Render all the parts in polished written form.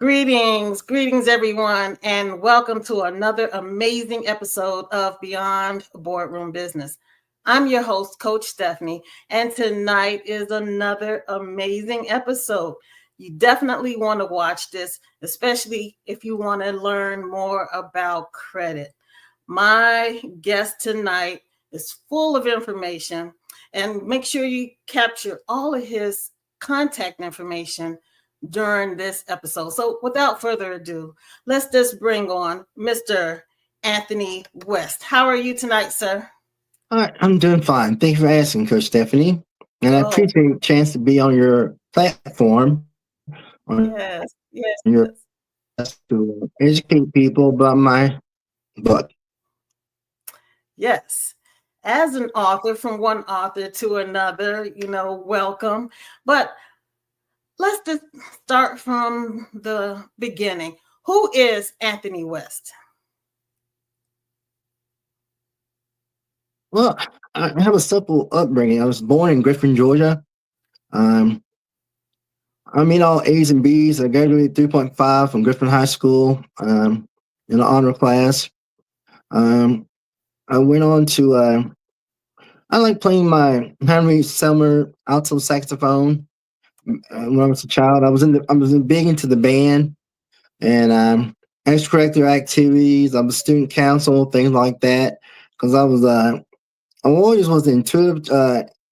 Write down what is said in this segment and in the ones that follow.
Greetings, everyone, and welcome to another amazing episode of Beyond Boardroom Business. I'm your host, Coach Stephanie, and tonight is another amazing episode. You definitely want to watch this, especially if you want to learn more about credit. My guest tonight is full of information, and make sure you capture all of his contact information during this episode. So without further ado, let's just bring on Mr. Anthony West. How are you tonight, sir? All right, I'm doing fine. Thank you for asking, Coach Stephanie. And I Oh, appreciate the chance to be on your platform, on your yes, podcast yes, to educate people about my book. yes. As an author, from one author to another, welcome. But let's just start from the beginning. Who is Anthony West? Well, I have a simple upbringing. I was born in Griffin, Georgia. Um, I mean all A's and B's. I graduated 3.5 from Griffin High School in an honor class. Um, I went on to, I like playing my Henry Selmer alto saxophone. When I was a child, I was big into the band and extracurricular activities. I was student council, things like that. Because I always was an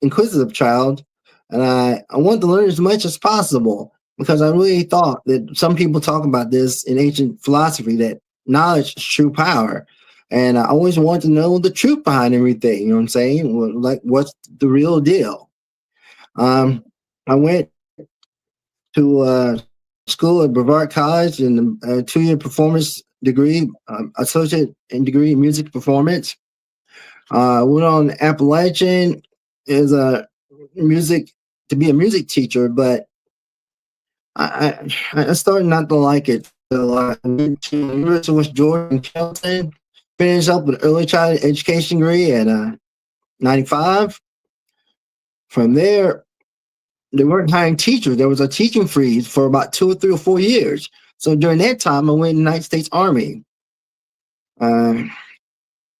inquisitive child, and I wanted to learn as much as possible because I really thought that some people talk about this in ancient philosophy that knowledge is true power. And I always wanted to know the truth behind everything. You know what I'm saying? Like, what's the real deal? I went to school at Brevard College and a 2-year performance degree, associate and degree in music performance. Went on Appalachian as a music to be a music teacher, but I started not to like it. So I went to University of West Georgia in Kelton, finished up with early childhood education degree at 95. From there, they weren't hiring teachers. There was a teaching freeze for about 2 or 3 or 4 years. So during that time, I went in the United States Army. Um,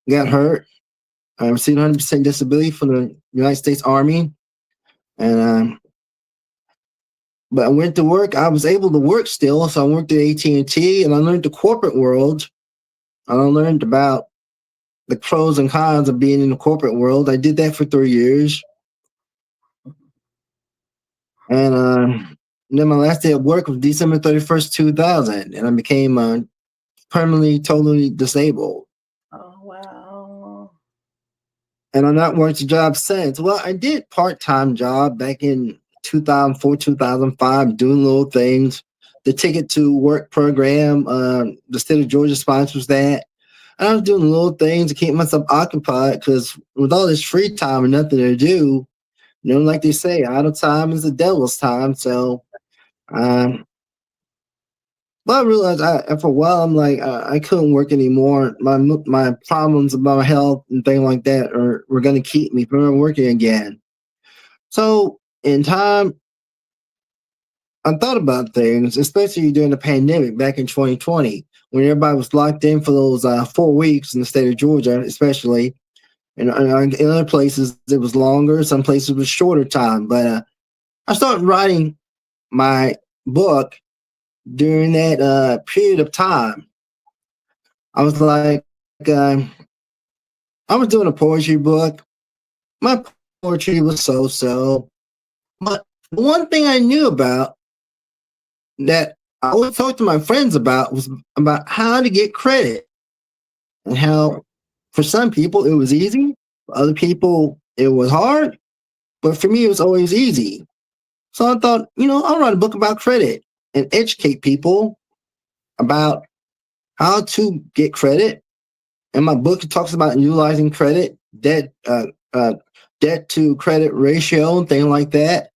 got hurt. I received 100% disability from the United States Army, and but I went to work. I was able to work still, so I worked at AT&T, and I learned the corporate world. I learned about the pros and cons of being in the corporate world. I did that for 3 years, and then my last day of work was December 31st, 2000, and I became permanently, totally disabled. Oh, wow. And I've not worked a job since. Well, I did part-time job back in 2004, 2005, doing little things. The Ticket to Work program, the state of Georgia sponsors that. And I was doing little things to keep myself occupied because with all this free time and nothing to do, like they say, idle time is the devil's time. So, um, but I realized after a while, I'm like, I couldn't work anymore. My problems about my health and things like that were going to keep me from working again. So in time, I thought about things, especially during the pandemic back in 2020, when everybody was locked in for those 4 weeks in the state of Georgia, especially. And in other places, it was longer. Some places it was shorter time. But I started writing my book during that period of time. I was like, I was doing a poetry book. My poetry was so. But one thing I knew about that I always talked to my friends about was about how to get credit and how for some people it was easy, for other people it was hard, but for me it was always easy. So I thought, I'll write a book about credit and educate people about how to get credit. And my book talks about utilizing credit, debt to credit ratio, and things like that.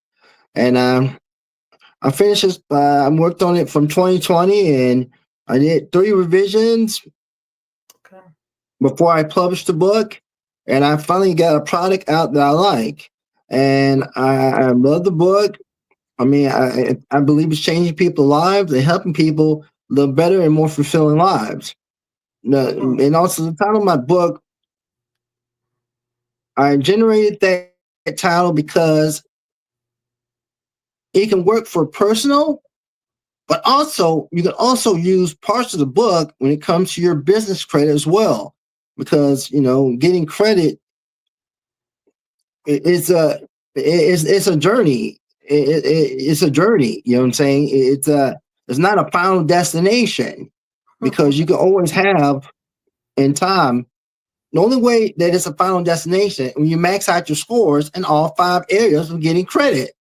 And I finished this. I worked on it from 2020, and I did 3 revisions Okay. before I published the book. And I finally got a product out that I like, and I love the book. I mean, I believe it's changing people's lives and helping people live better and more fulfilling lives. Mm, And also the title of my book, I generated that title because it can work for personal, but also you can also use parts of the book when it comes to your business credit as well. Because getting credit is it's a journey. It's a journey. You know what I'm saying? It's not a final destination because you can always have in time. The only way that it's a final destination when you max out your scores in all 5 areas of getting credit.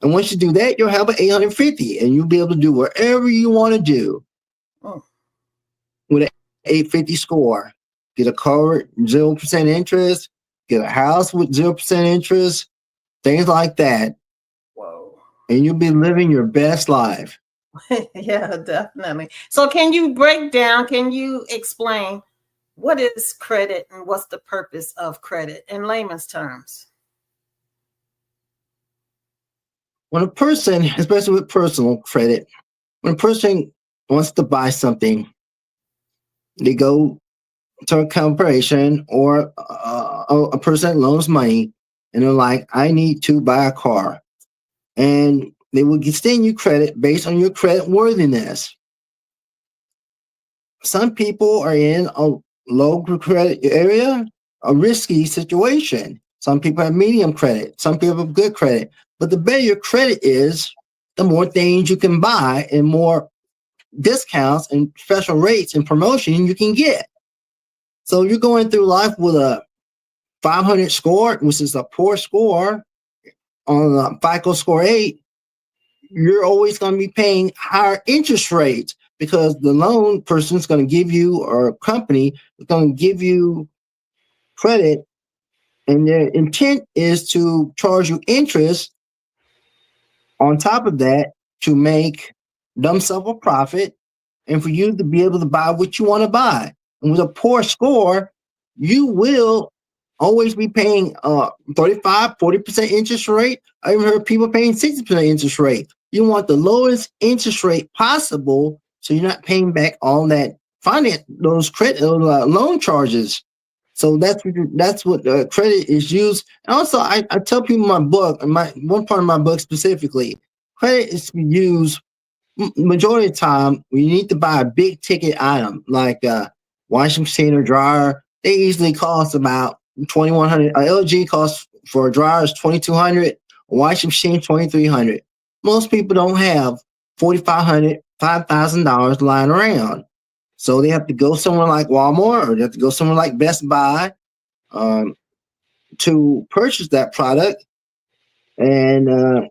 And once you do that, you'll have an 850 and you'll be able to do whatever you want to do mm. with an 850 score. Get a car with 0% interest, get a house with 0% interest, things like that. Whoa. And you'll be living your best life. Yeah, definitely. So can you explain what is credit and what's the purpose of credit in layman's terms? When a person, especially with personal credit, when a person wants to buy something, they go to a corporation or a person that loans money and they're like, I need to buy a car. And they will extend you credit based on your credit worthiness. Some people are in a low credit area, a risky situation. Some people have medium credit. Some people have good credit. But the better your credit is, the more things you can buy and more discounts and special rates and promotion you can get. So you're going through life with a 500 score, which is a poor score on a FICO score 8, you're always going to be paying higher interest rates because the loan person is going to give you, or a company is going to give you credit, and their intent is to charge you interest on top of that to make themselves a profit and for you to be able to buy what you want to buy. And with a poor score, you will always be paying 35, 40% interest rate. I even heard people paying 60% interest rate. You want the lowest interest rate possible so you're not paying back all that finance, those credit, loan charges. So that's what credit is used. And also, I tell people in my book, my one part of my book specifically, credit is to be used majority of the time when you need to buy a big ticket item like a washing machine or dryer. They usually cost about 2,100. LG costs for a dryer is 2,200. A washing machine 2,300. Most people don't have 4,500, $5,000 lying around, so they have to go somewhere like Walmart or they have to go somewhere like Best Buy um, to purchase that product. And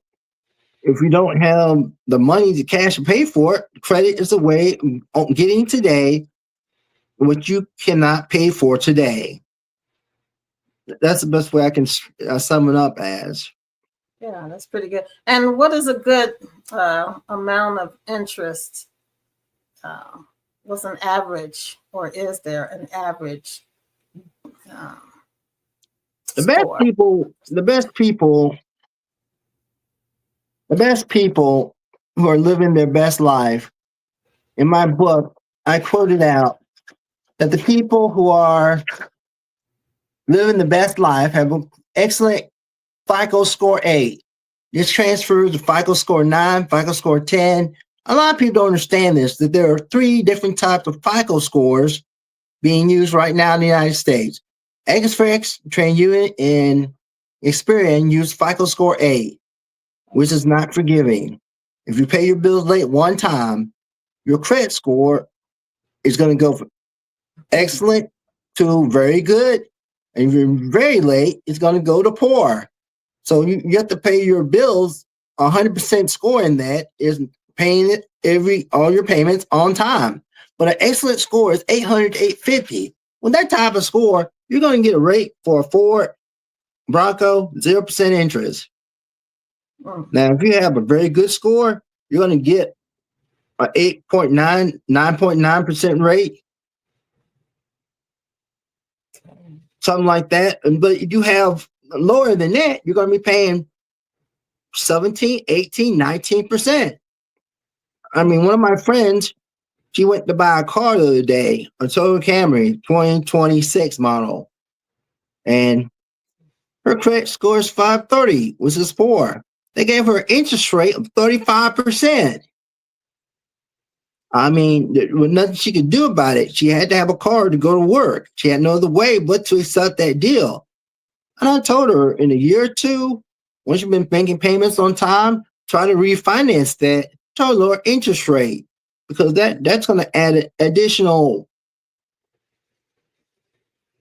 if you don't have the money to cash and pay for it, credit is a way of getting today what you cannot pay for today. That's the best way I can sum it up as. Yeah, that's pretty good. And what is a good amount of interest? Uh, what's an average, or is there an average um, The best score? people, the best people, the best people who are living their best life. In my book, I quoted out that the people who are living the best life have an excellent FICO score 8. This transfers to FICO score 9, FICO score 10. A lot of people don't understand this, that there are 3 different types of FICO scores being used right now in the United States. Xfix, TransUnion, and Experian use FICO score 8, which is not forgiving. If you pay your bills late one time, your credit score is going to go from excellent to very good. And if you're very late, it's going to go to poor. So you have to pay your bills. 100% score in that is paying it all your payments on time. But an excellent score is 800 to 850. With that type of score, you're going to get a rate for a Ford Bronco 0% interest. Mm. Now, if you have a very good score, you're going to get an 8.9, 9.9% rate, something like that. But if you have lower than that, you're going to be paying 17, 18, 19%. I mean, one of my friends, she went to buy a car the other day, a Toyota Camry 2026 model, and her credit score is 530, which is poor. They gave her an interest rate of 35%. I mean, there was nothing she could do about it. She had to have a car to go to work. She had no other way but to accept that deal. And I told her in a year or two, once you've been making payments on time, try to refinance that to a lower interest rate because that's going to add an additional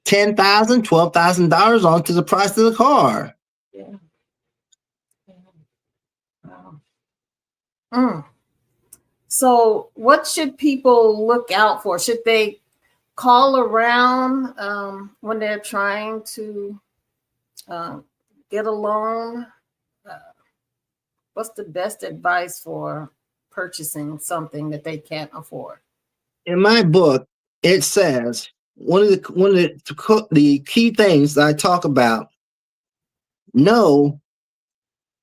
$10,000, $12,000 onto the price of the car. Yeah. Wow. Mm. So, what should people look out for? Should they call around when they're trying to get a loan? Uh, what's the best advice for purchasing something that they can't afford? In my book, it says one of the key things that I talk about: know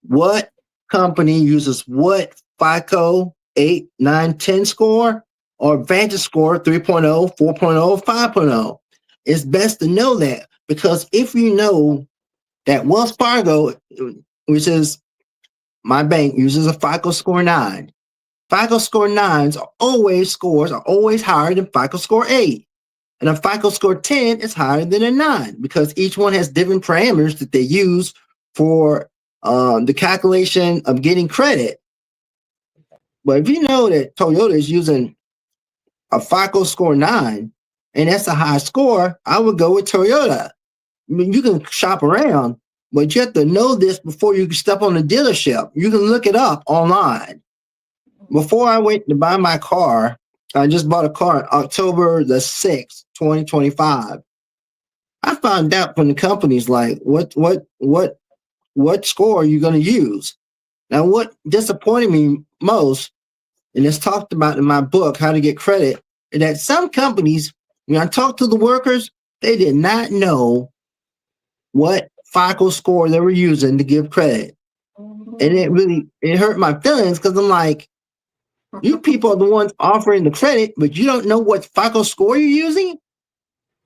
what company uses what FICO 8, 9, 10 score or Vantage score 3.0, 4.0, 5.0. It's best to know that because if you know that Wells Fargo, which is my bank, uses a FICO score 9. FICO score 9s are always higher than FICO score 8. And a FICO score 10 is higher than a 9 because each one has different parameters that they use for the calculation of getting credit. But if you know that Toyota is using a FICO score 9 and that's a high score, I would go with Toyota. I mean, you can shop around, but you have to know this before you can step on the dealership. You can look it up online. Before I went to buy my car, I just bought a car on October the 6th, 2025. I found out from the companies like what score are you going to use? Now, what disappointed me most, and it's talked about in my book, How to Get Credit, is that some companies, when I talked to the workers, they did not know what FICO score they were using to give credit. And it hurt my feelings because I'm like, you people are the ones offering the credit, but you don't know what FICO score you're using?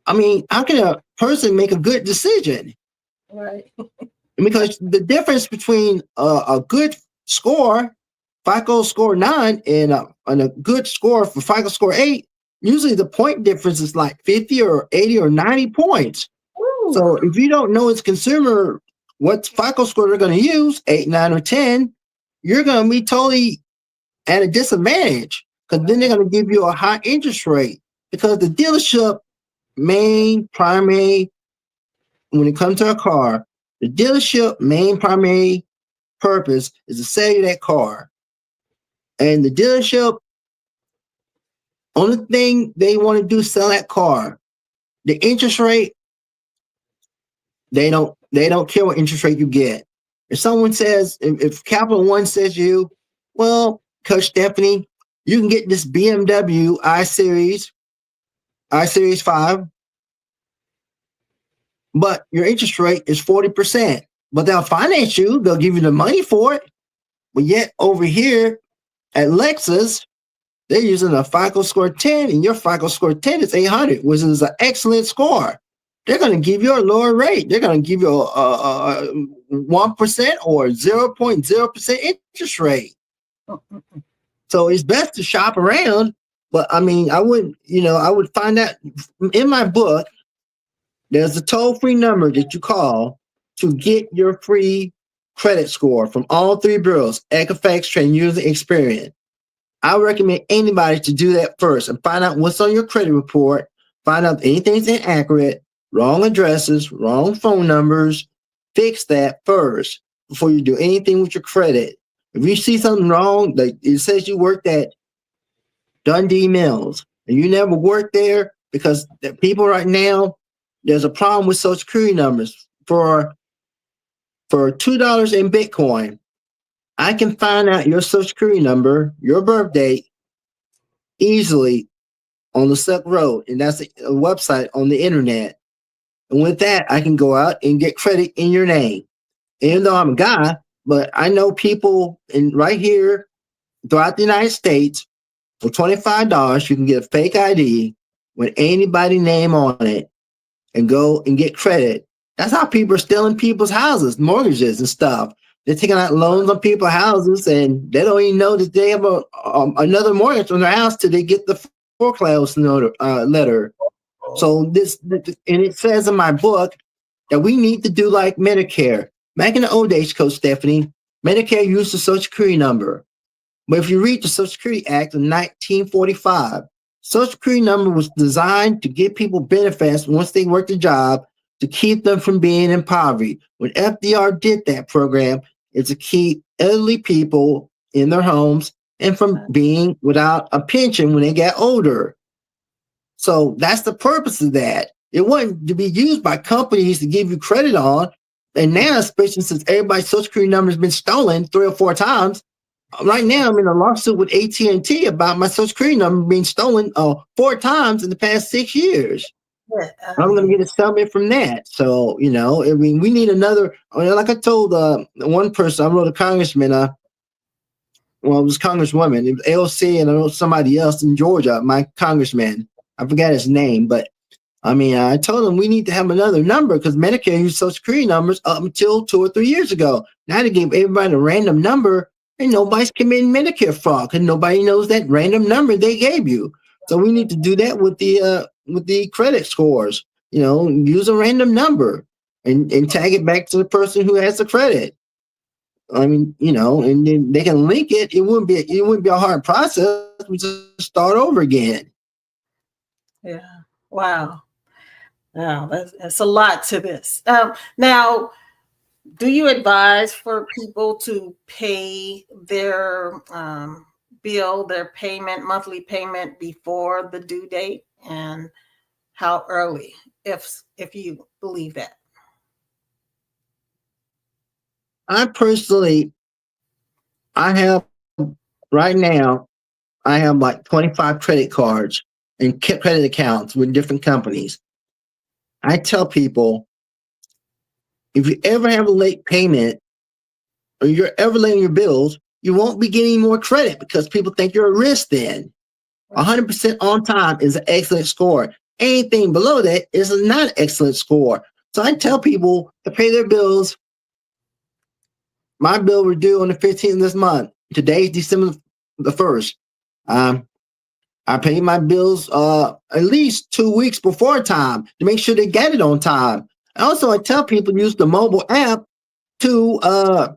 I mean, how can a person make a good decision? Right. Because the difference between a good score, FICO score 9, and a good score for FICO score 8, usually the point difference is like 50 or 80 or 90 points. Ooh. So if you don't know as consumer what FICO score they're going to use, 8, 9, or 10, you're going to be totally at a disadvantage because then they're going to give you a high interest rate because the dealership main primary, when it comes to a car, the dealership main primary purpose is to sell you that car. And the dealership, only thing they want to do is sell that car. The interest rate, they don't care what interest rate you get. If someone says, if Capital One says to you, well, Coach Stephanie, you can get this BMW I Series 5, but your interest rate is 40%. But they'll finance you, they'll give you the money for it. But yet over here at Lexus, they're using a FICO score 10, and your FICO score 10 is 800, which is an excellent score. They're going to give you a lower rate. They're going to give you a 1% or 0.0% interest rate. So it's best to shop around. But I mean, I would find out in my book, there's a toll-free number that you call to get your free credit score from all three bureaus, Equifax, Trade User Experience. I recommend anybody to do that first and find out what's on your credit report, find out if anything's inaccurate, wrong addresses, wrong phone numbers. Fix that first before you do anything with your credit. If you see something wrong, like it says you worked at Dundee Mills and you never worked there because the people right now, there's a problem with Social Security numbers. For $2 in Bitcoin, I can find out your Social Security number, your birth date, easily on the Silk Road, and that's a website on the internet. And with that, I can go out and get credit in your name. Even though I'm a guy, But I know people in right here throughout the United States for $25, you can get a fake ID with anybody name on it and go and get credit. That's how people are stealing people's houses, mortgages, and stuff. They're taking out loans on people's houses, and they don't even know that they have another mortgage on their house till they get the foreclosure letter. So and it says in my book that we need to do like Medicare. Back in the old days, Coach Stephanie, Medicare used the Social Security number. But if you read the Social Security Act of 1945, Social Security number was designed to give people benefits once they worked a job to keep them from being in poverty. When FDR did that program, it's to keep elderly people in their homes and from being without a pension when they get older. So that's the purpose of that. It wasn't to be used by companies to give you credit on. And now, especially since everybody's Social Security number has been stolen 3 or 4 times, right now I'm in a lawsuit with AT&T about my Social Security number being stolen 4 times in the past 6 years. I'm going to get a settlement from that. So, I mean, we need another. Like I told one person, I wrote a congressman, it was congresswoman, it was AOC, and I wrote somebody else in Georgia, my congressman. I forgot his name, but I mean, I told him we need to have another number because Medicare used Social Security numbers up until 2 or 3 years ago. Now they gave everybody a random number, and nobody's committing Medicare fraud because nobody knows that random number they gave you. So we need to do that with the credit scores. Use a random number and tag it back to the person who has the credit. I mean, and then they can link it. It wouldn't be a hard process. We just start over again. Yeah. Wow. Wow. That's a lot to this. Now, do you advise for people to pay their bill, their monthly payment before the due date, and how early, if you believe that? I personally, I have right now, I have like 25 credit cards and credit accounts with different companies. I tell people, if you ever have a late payment or you're ever late on your bills, you won't be getting more credit because people think you're a risk then. 100% on time is an excellent score. Anything below that is not an excellent score. So I tell people to pay their bills. My bill was due on the 15th of this month. Today's December the 1st. I pay my bills at least 2 weeks before time to make sure they get it on time. Also, I tell people to use the mobile app to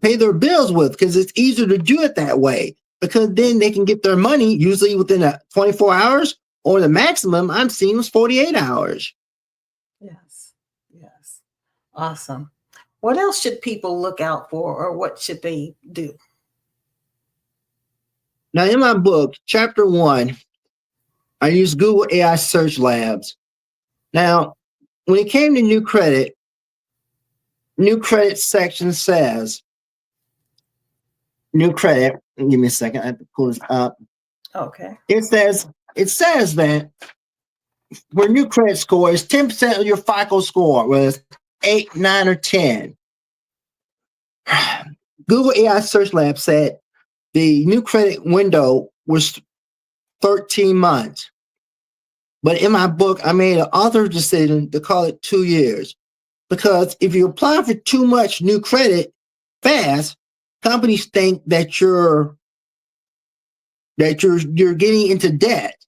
pay their bills with because it's easier to do it that way because then they can get their money usually within 24 hours or the maximum I'm seeing was 48 hours. Yes. Yes. Awesome. What else should people look out for, or what should they do? Now, in my book, chapter 1, I use Google AI Search Labs. Now, when it came to new credit section says, new credit, give me a second, I have to pull this up. Okay. It says that for new credit score is 10% of your FICO score, whether it's 8, 9, or 10. Google AI Search Lab said the new credit window was 13 months. But in my book, I made an author decision to call it 2 years. Because if you apply for too much new credit fast, companies think that you're getting into debt.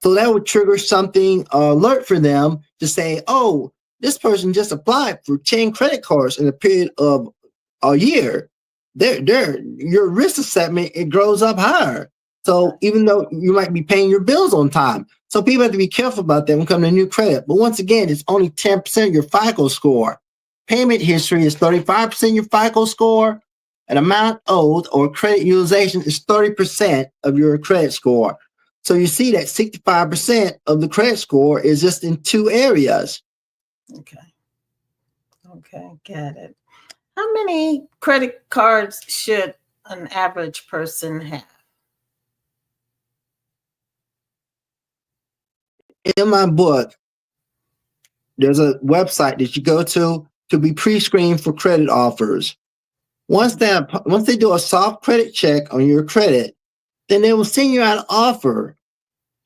So that would trigger something alert for them to say, oh, this person just applied for 10 credit cards in a period of a year. Your risk assessment, it grows up higher. So even though you might be paying your bills on time. So people have to be careful about that when it comes to new credit. But once again, it's only 10% of your FICO score. Payment history is 35% of your FICO score. An amount owed or credit utilization is 30% of your credit score. So you see that 65% of the credit score is just in 2 areas. Okay. Okay, got it. How many credit cards should an average person have? In my book, there's a website that you go to be pre-screened for credit offers. Once they do a soft credit check on your credit, then they will send you out an offer.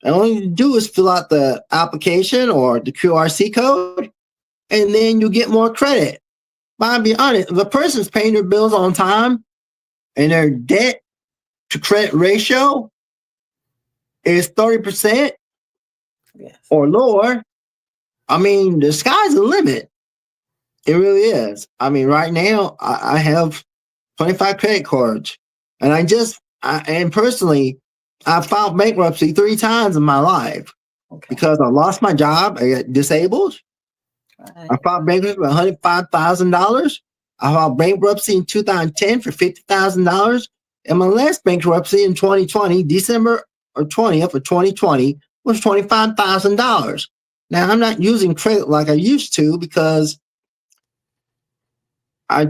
And all you do is fill out the application or the QRC code, and then you get more credit. But I'll be honest, if a person's paying their bills on time and their debt to credit ratio is 30% Yes. or lower, I mean, the sky's the limit. It really is. I mean, right now, I have 25 credit cards. And and personally, I filed bankruptcy 3 times in my life Okay. because I lost my job. I got disabled. Right. I filed bankruptcy for $105,000. I filed bankruptcy in 2010 for $50,000. And my last bankruptcy in 2020, December 20th of 2020, was $25,000. Now, I'm not using credit like I used to because I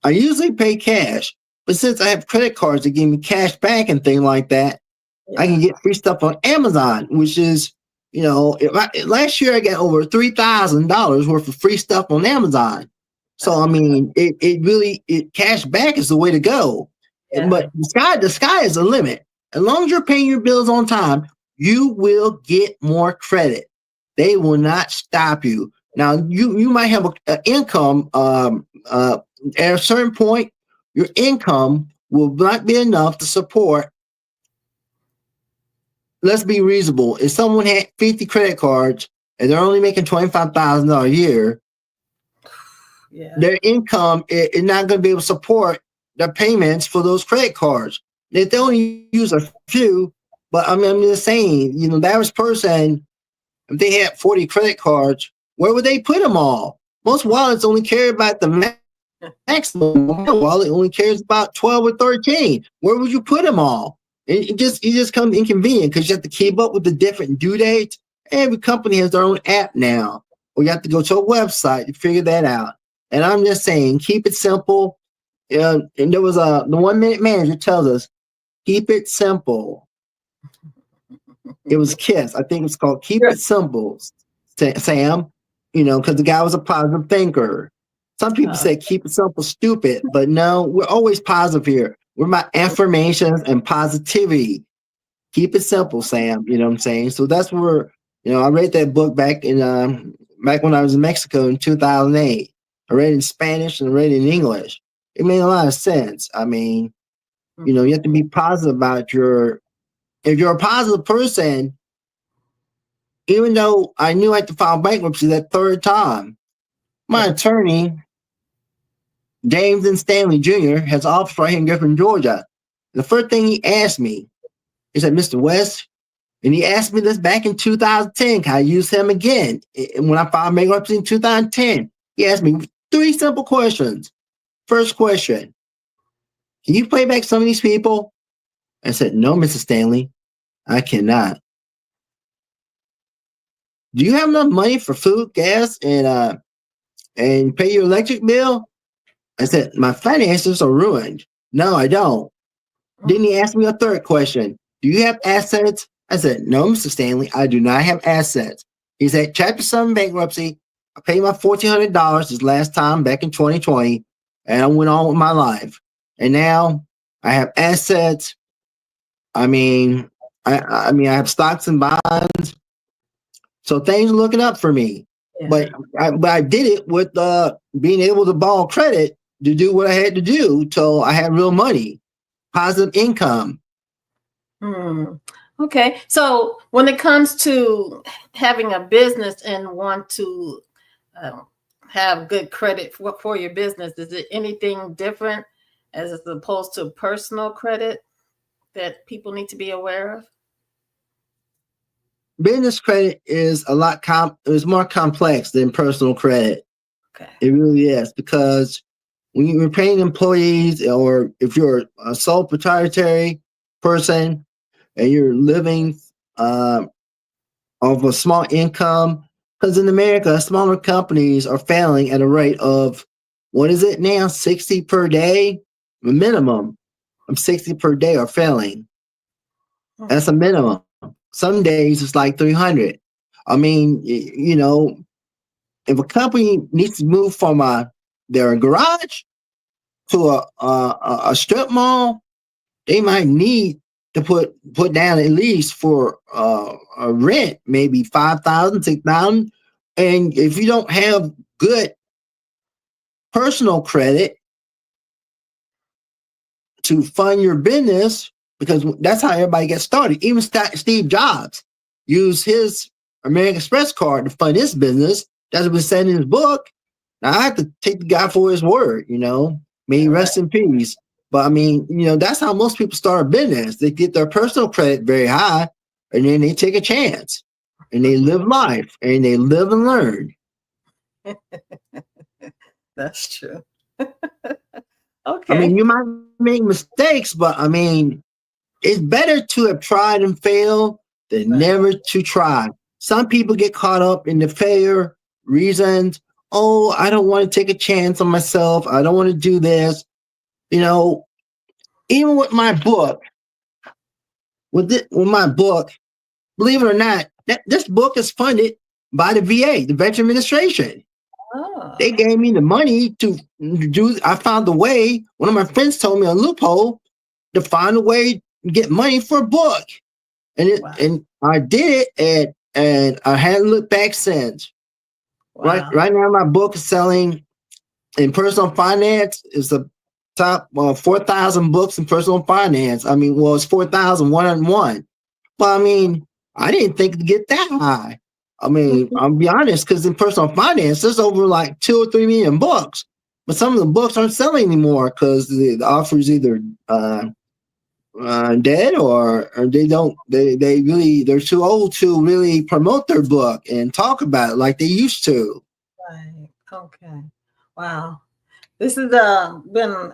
usually pay cash. But since I have credit cards that give me cash back and things like that, I can get free stuff on Amazon, which is, last year I got over $3,000 worth of free stuff on Amazon. So I mean, cash back is the way to go. Yeah. But the sky is the limit. As long as you're paying your bills on time, you will get more credit. They will not stop you. Now you might have an income. At a certain point, your income will not be enough to support. Let's be reasonable. If someone had 50 credit cards and they're only making $25,000 a year, their income is not going to be able to support their payments for those credit cards. They only use a few, but I'm just saying, the average person, if they had 40 credit cards, where would they put them all? Most wallets only care about the maximum. My wallet only cares about 12 or 13. Where would you put them all? It just comes inconvenient because you have to keep up with the different due dates. Every company has their own app now, or you have to go to a website to figure that out. And I'm just saying, keep it simple. And there was the 1 Minute Manager tells us, keep it simple. It was KISS. I think it's called Keep It Simple, Sam, because the guy was a positive thinker. Some people say keep it simple, stupid, but no, we're always positive here. We're about affirmations and positivity. Keep it simple, Sam. You know what I'm saying? So that's where, I read that book back when I was in Mexico in 2008. I read it in Spanish and I read it in English. It made a lot of sense. I mean, you have to be positive about if you're a positive person, even though I knew I had to file bankruptcy that third time, my attorney, James and Stanley Jr., has an office right here in Griffin, Georgia. The first thing he asked me, he said, Mr. West, and he asked me this back in 2010. Can I use him again? And when I filed bankruptcy in 2010, he asked me 3 simple questions. First question, can you pay back some of these people? I said, no, Mr. Stanley, I cannot. Do you have enough money for food, gas, and pay your electric bill? I said, my finances are ruined. No, I don't. Then he asked me a third question. Do you have assets? I said, no, Mr. Stanley, I do not have assets. He said, Chapter 7 bankruptcy. I paid my $1,400 this last time back in 2020, and I went on with my life. And now I have assets. I mean, I have stocks and bonds. So things are looking up for me. Yeah. But I did it with being able to borrow credit to do what I had to do till I had real money, positive income. Okay. So when it comes to having a business and want to have good credit for your business, is it anything different as opposed to personal credit that people need to be aware of? Business credit is is more complex than personal credit. Okay. It really is, because when you're paying employees, or if you're a sole proprietary person and you're living off a small income, because in America, smaller companies are failing at a rate of, what is it now, 60 per day? A minimum of 60 per day are failing. That's a minimum. Some days it's like 300. I mean, if a company needs to move from a their garage to a strip mall, they might need to put down at least for a rent, maybe 5,000, 6,000. And if you don't have good personal credit to fund your business, because that's how everybody gets started. Even Steve Jobs used his American Express card to fund his business. That's what was said in his book. Now, I have to take the guy for his word, may he rest in peace. But I mean, that's how most people start a business. They get their personal credit very high, and then they take a chance, and they live life, and they live and learn. That's true. I Okay. mean, you might make mistakes, but I mean, it's better to have tried and failed than Right. never to try. Some people get caught up in the failure reasons. Oh, I don't want to take a chance on myself. I don't want to do this. Even with my book, with my book, believe it or not, this book is funded by the VA, the Veteran Administration. They Oh, gave me the money to do. I found a way. One of my friends told me a loophole to find a way to get money for a book, wow. and I did it, and I hadn't looked back since. Right, Wow. right now my book is selling in personal finance. It's the top 4,000 books in personal finance. I mean, well, it's 4,101. But I mean, I didn't think it'd get that high. I mean, I'll be honest, because in personal finance, there's over like 2 or 3 million books. But some of the books aren't selling anymore because the author's either dead or they're too old to really promote their book and talk about it like they used to. Right. Okay. Wow. This has been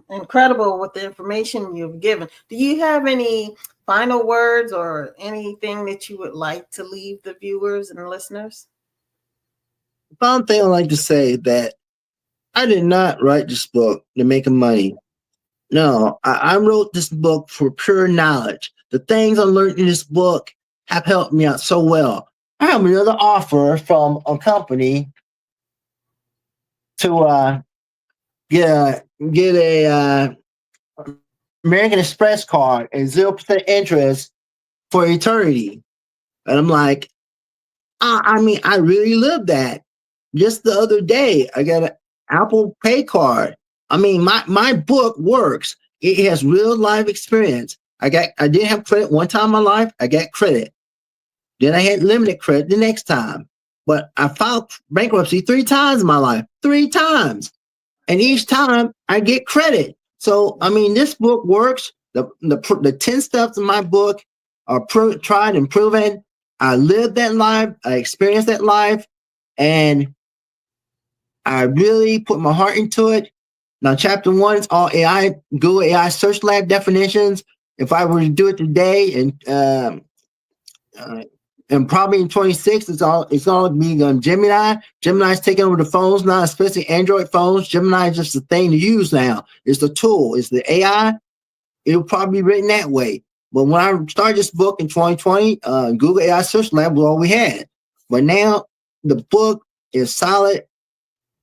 incredible with the information you've given. Do you have any final words or anything that you would like to leave the viewers and listeners? One thing I like to say that I did not write this book to make money. No, I wrote this book for pure knowledge. The things I learned in this book have helped me out so well. I have another offer from a company to get a American Express card and 0% interest for eternity. And I'm like, I mean, I really live that. Just the other day, I got an Apple Pay card. I mean, my book works. It has real life experience. I didn't have credit one time in my life. I got credit. Then I had limited credit the next time. But I filed bankruptcy 3 times in my life. 3 times. And each time I get credit. So I mean, this book works. The 10 steps in my book are tried and proven. I lived that life. I experienced that life, and I really put my heart into it. Now, chapter 1 is all AI, Google AI Search Lab definitions. If I were to do it today, and probably in 26, it's all be Gemini. Gemini's taking over the phones now, especially Android phones. Gemini is just the thing to use now. It's the tool. It's the AI. It'll probably be written that way. But when I started this book in 2020, Google AI Search Lab was all we had. But now the book is solid.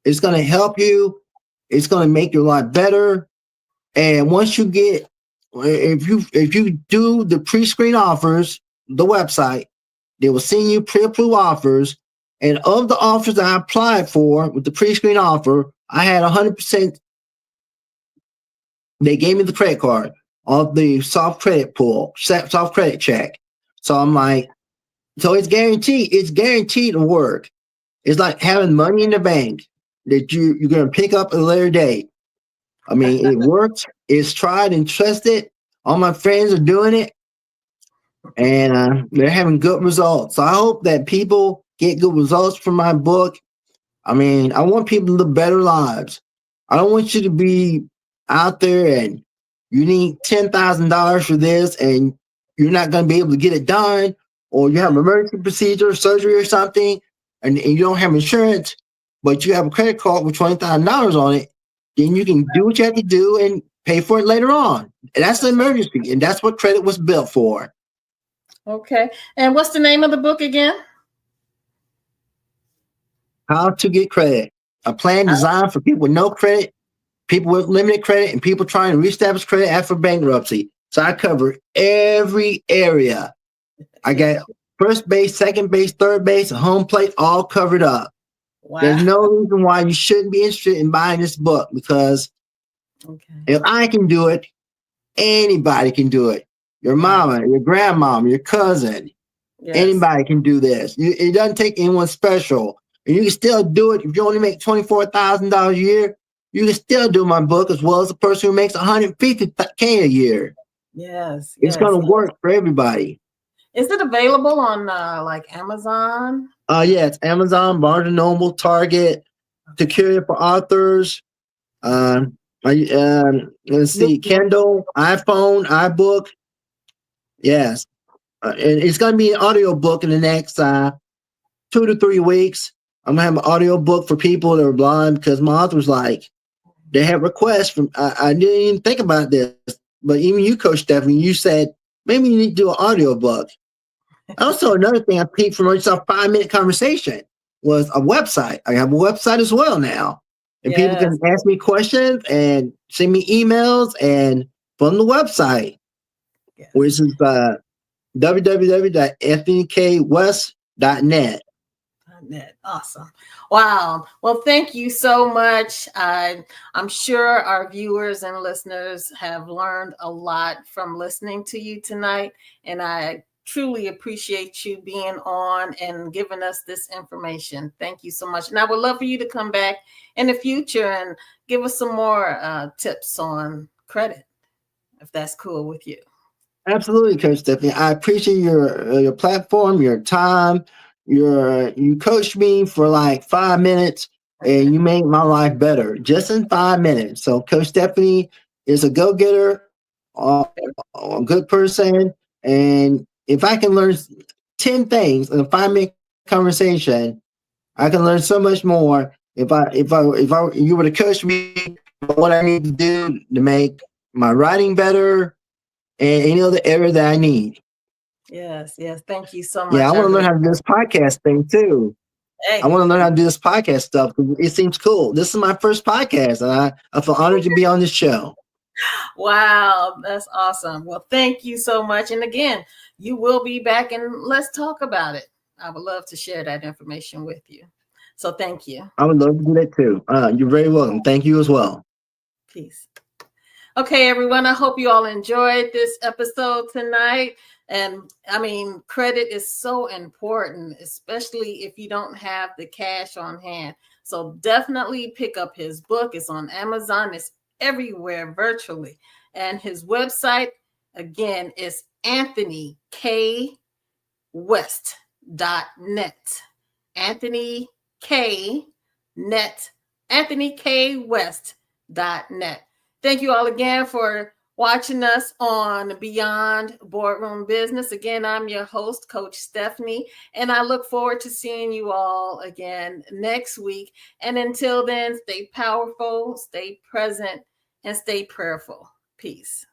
It's going to help you. It's going to make your life better. And once you get, if you do the pre-screen offers, the website, they will send you pre-approved offers. And of the offers that I applied for with the pre-screen offer, I had 100%. They gave me the credit card of the soft credit pool, soft credit check. So I'm like, so it's guaranteed. It's guaranteed to work. It's like having money in the bank that you're going to pick up at a later date. I mean, it works. It's tried and trusted. All my friends are doing it, and they're having good results. So I hope that people get good results from my book. I mean, I want people to live better lives. I don't want you to be out there and you need $10,000 for this and you're not going to be able to get it done, or you have an emergency procedure, surgery or something, and you don't have insurance, but you have a credit card with $20,000 on it. Then you can do what you have to do and pay for it later on. And that's an emergency, and that's what credit was built for. Okay. And what's the name of the book again? How to get credit. A plan I, designed for people with no credit, people with limited credit, and people trying to reestablish credit after bankruptcy. So I cover every area. I yeah. got first base, second base, third base, and home plate all covered up. There's Wow. no reason why you shouldn't be interested in buying this book because Okay. if I can do it, anybody can do it. Your Right. mama, your grandmama, your cousin, Yes. anybody can do this. It doesn't take anyone special. And you can still do it if you only make $24,000 a year. You can still do my book as well as the person who makes $150K a year. Yes. It's going Yes. to work for everybody. Is it available on like Amazon? Yeah, it's Amazon, Barnes and Noble, Target, to carry for authors. Let's You, see, Kindle, iPhone, iBook. Yes, and it's going to be an audio book in the next 2 to 3 weeks. I'm gonna have an audio book for people that are blind because my author's like they have requests from. I didn't even think about this, but even you, Coach Stephanie, you said maybe you need to do an audio book. Also, another thing I picked from just a 5 minute conversation was a website. I have a website as well now, and people yes. can ask me questions and send me emails and from the website, Yes. which is www.anthonykwest.net. Net. Awesome. Wow. Well, thank you so much. I'm sure our viewers and listeners have learned a lot from listening to you tonight. And I truly appreciate you being on and giving us this information. Thank you so much. And I would love for you to come back in the future and give us some more tips on credit, if that's cool with you. Absolutely, Coach Stephanie. I appreciate your platform, your time. You coached me for like 5 minutes, and you made my life better just in 5 minutes. So, Coach Stephanie is a go getter, a good person, and if I can learn 10 things in a 5 minute conversation, I can learn so much more. If you were to coach me what I need to do to make my writing better and any other area that I need. Yes. Yes. Thank you so Yeah, I much. I want to learn really, how to do this podcast thing too. I hey. want to learn how to do this podcast stuff. It seems cool. This is my first podcast, and I feel honored to be on this show. Wow, that's awesome. Well, thank you so much. And again, you will be back and let's talk about it. I would love to share that information with you. So thank you. I would love to do that too. You're very welcome. Thank you as well. Peace. Okay, everyone. I hope you all enjoyed this episode tonight. And I mean, credit is so important, especially if you don't have the cash on hand. So definitely pick up his book. It's on Amazon, it's everywhere virtually. And his website, again, is anthonykwest.net. Anthony K. Net. anthonykwest.net. Thank you all again for watching us on Beyond Boardroom Business. Again, I'm your host, Coach Stephanie, and I look forward to seeing you all again next week. And until then, stay powerful, stay present, and stay prayerful. Peace.